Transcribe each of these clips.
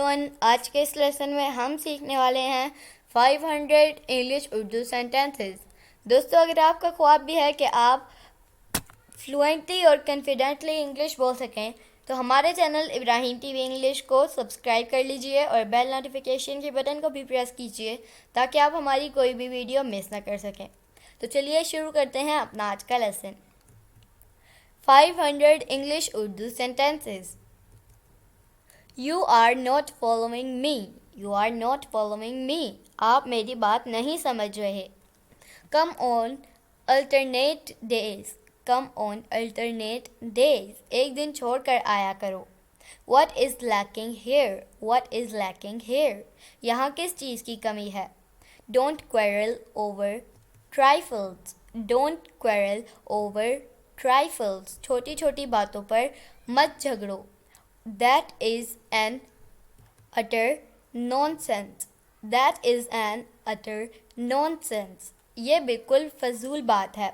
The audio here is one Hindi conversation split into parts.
एवरीवन, आज के इस लेसन में हम सीखने वाले हैं 500 इंग्लिश उर्दू सेंटेंसेस। दोस्तों, अगर आपका ख्वाब भी है कि आप फ्लुएंटली और कॉन्फिडेंटली इंग्लिश बोल सकें तो हमारे चैनल इब्राहिम टीवी इंग्लिश को सब्सक्राइब कर लीजिए और बेल नोटिफिकेशन के बटन को भी प्रेस कीजिए ताकि आप हमारी कोई भी वीडियो मिस ना कर सकें। तो चलिए शुरू करते हैं अपना आज का lesson. 500 English Urdu sentences. You are not following me. You are not following me. आप मेरी बात नहीं समझ रहे। Come on alternate days. Come on alternate days. एक दिन छोड़ कर आया करो। What is lacking here? What is lacking here? यहाँ किस चीज़ की कमी है? Don't quarrel over trifles. Don't quarrel over trifles. छोटी छोटी बातों पर मत झगड़ो। That is an utter nonsense. That is an utter nonsense. ये बिल्कुल फजूल बात है।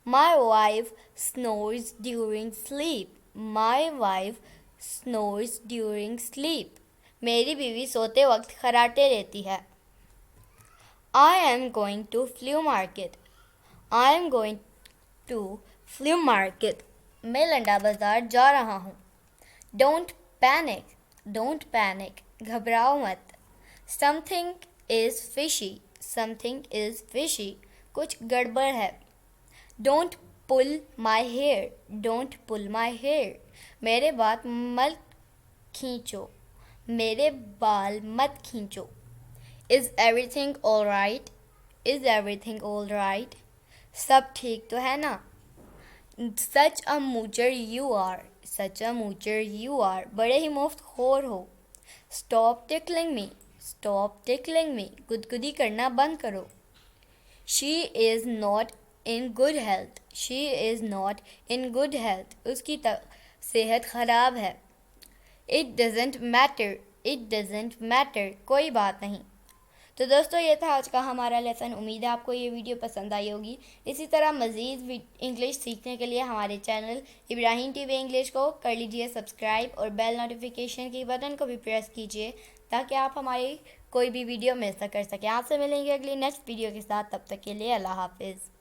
My wife snores during sleep. My wife snores during sleep. मेरी बीवी सोते वक्त खराटे लेती है। I am going to flea market. I am going to flea market. मैं लंडा बाजार जा रहा हूँ। Don't panic. Don't panic. घबराओ मत। Something is fishy. Something is fishy. कुछ गड़बड़ है। Don't pull my hair. Don't pull my hair. मेरे बाल मत खींचो। मेरे बाल मत खींचो। Is everything all right? Is everything all right? सब ठीक तो है ना? Such a moocher you are. Such a moocher you are. बड़े ही मुफ्त खोर हो। Stop tickling me. Stop tickling me. गुदगुदी करना बंद करो। She is not in good health. She is not in good health. उसकी सेहत ख़राब है। It doesn't matter. It doesn't matter. कोई बात नहीं। तो दोस्तों, ये था आज का हमारा लेसन। उम्मीद है आपको ये वीडियो पसंद आई होगी। इसी तरह मज़ीद इंग्लिश सीखने के लिए हमारे चैनल इब्राहिम टीवी इंग्लिश को कर लीजिए सब्सक्राइब और बेल नोटिफिकेशन की बटन को भी प्रेस कीजिए ताकि आप हमारी कोई भी वीडियो मिस ना कर सकें। आपसे मिलेंगे अगली नेक्स्ट वीडियो के साथ। तब तक के लिए अल्लाह हाफिज़।